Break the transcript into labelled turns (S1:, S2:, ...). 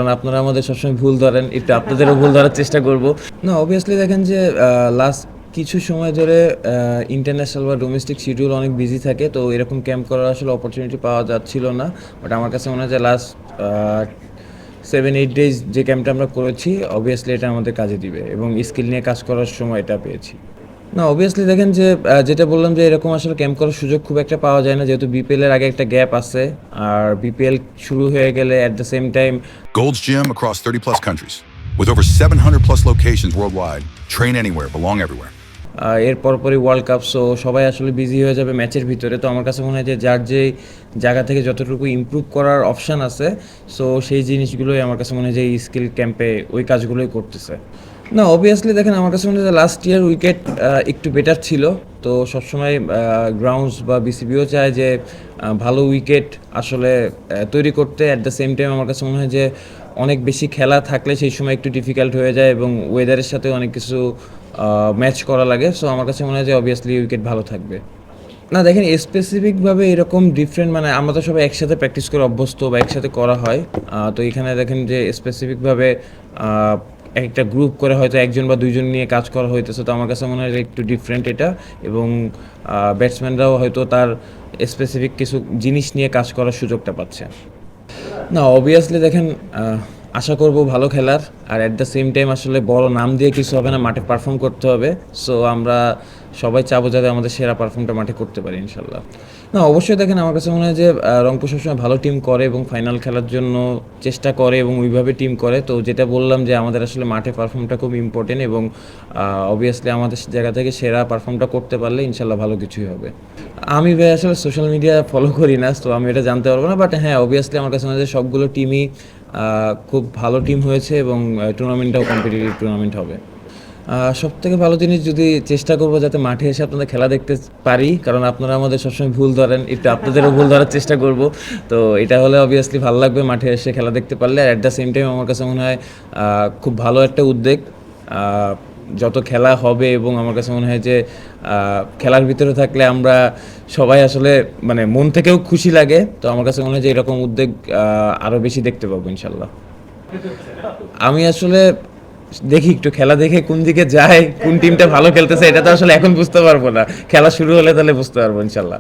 S1: কারণ আপনারা আমাদের সবসময় ভুল ধরেন, একটু আপনাদেরও ভুল ধরার চেষ্টা করব। না অবভিয়াসলি দেখেন যে লাস্ট কিছু সময় ধরে ইন্টারন্যাশনাল বা ডোমেস্টিক শিডিউল অনেক বিজি থাকে, তো এরকম ক্যাম্প করার আসলে অপরচুনিটি পাওয়া যাচ্ছিল না। বাট আমার কাছে মনে হয় যে লাস্ট 7-8 ডেজ যে ক্যাম্পটা আমরা করেছি অবভিয়াসলি এটা আমাদের কাজে দিবে এবং স্কিল নিয়ে কাজ করার সময় এটা পেয়েছি। না অবভিয়াসলি দেখেন যে যেটা বললাম যে এরকম আসলে ক্যাম্প করার সুযোগ খুব একটা পাওয়া যায় না, যেহেতু বিপিএল এর আগে একটা গ্যাপ আছে, আর বিপিএল শুরু হয়ে গেলে at the same time
S2: Gold's Gym across 30 plus countries. With over 700 plus locations worldwide, train anywhere, belong everywhere.
S1: এর পরপরই ওয়ার্ল্ড কাপ, সো সবাই আসলে বিজি হয়ে যাবে ম্যাচের ভিতরে। তো আমার কাছে মনে হয় যে যার যে জায়গা থেকে যতটুকু ইমপ্রুভ করার অপশান আছে, সো সেই জিনিসগুলোই আমার কাছে মনে হয় যে এই স্কিল ক্যাম্পে ওই কাজগুলোই করতেছে। না অবভিয়াসলি দেখেন আমার কাছে মনে হয় যে লাস্ট ইয়ার উইকেট একটু বেটার ছিল, তো সবসময় গ্রাউন্ডস বা বিসিবিও চায় যে ভালো উইকেট আসলে তৈরি করতে। অ্যাট দ্য সেম টাইম আমার কাছে মনে হয় যে অনেক বেশি খেলা থাকলে সেই সময় একটু ডিফিকাল্ট হয়ে যায় এবং ওয়েদারের সাথে অনেক কিছু ম্যাচ করা লাগে। সো আমার কাছে মনে হয় যে অবভিয়াসলি উইকেট ভালো থাকবে। না দেখেন স্পেসিফিকভাবে এরকম ডিফারেন্ট, মানে আমরা তো সবাই একসাথে প্র্যাকটিস করে অভ্যস্ত বা একসাথে করা হয়। তো এখানে দেখেন যে স্পেসিফিকভাবে একটা গ্রুপ করে হয়তো একজন বা দুইজন নিয়ে কাজ করা হইতেছে, তো আমার কাছে মনে হয় যে একটু ডিফারেন্ট এটা, এবং ব্যাটসম্যানরাও হয়তো তার স্পেসিফিক কিছু জিনিস নিয়ে কাজ করার সুযোগটা পাচ্ছে। না অবভিয়াসলি দেখেন আশা করব ভালো খেলার, আর অ্যাট দ্য সেম টাইম আসলে বড় নাম দিয়ে কিছু হবে না, মাঠে পারফর্ম করতে হবে। সো আমরা সবাই চাবো যাতে আমাদের সেরা পারফর্মটা মাঠে করতে পারি ইনশাল্লাহ। না অবশ্যই দেখেন আমার কাছে মনে হয় যে রংপুর সবসময় ভালো টিম করে এবং ফাইনাল খেলার জন্য চেষ্টা করে এবং ওইভাবে টিম করে। তো যেটা বললাম যে আমাদের আসলে মাঠে পারফর্মটা খুব ইম্পর্টেন্ট, এবং অবভিয়াসলি আমাদের জায়গা থেকে সেরা পারফর্মটা করতে পারলে ইনশাল্লাহ ভালো কিছুই হবে। আমি ভাই আসলে সোশ্যাল মিডিয়া ফলো করি না, তো আমি এটা জানতে পারবো না। বাট হ্যাঁ অবভিয়াসলি আমার কাছে মনে হয় যে সবগুলো টিমই খুব ভালো টিম হয়েছে এবং টুর্নামেন্টটাও কম্পিটিটিভ টুর্নামেন্ট হবে। সবথেকে ভালো জিনিস যদি চেষ্টা করবো যাতে মাঠে এসে আপনাদের খেলা দেখতে পারি, কারণ আপনারা আমাদের সবসময় ভুল ধরেন, একটু আপনাদেরও ভুল ধরার চেষ্টা করব। তো এটা হলে অবভিয়াসলি ভালো লাগবে মাঠে এসে খেলা দেখতে পারলে। আর অ্যাট দ্য সেম টাইম আমার কাছে মনে হয় খুব ভালো একটা উদ্যোগ, যত খেলা হবে, এবং আমার কাছে মনে হয় যে খেলার ভিতরে থাকলে আমরা সবাই আসলে মানে মন থেকেও খুশি লাগে। তো আমার কাছে মনে হয় যে এরকম উদ্যোগ আরও বেশি দেখতে পাবো ইনশাল্লাহ। আমি আসলে দেখি একটু খেলা দেখে কোন দিকে যায়, কোন টিমটা ভালো খেলতেছে এটা তো আসলে এখন বুঝতে পারবো না, খেলা শুরু হলে তাহলে বুঝতে পারবো ইনশাল্লাহ।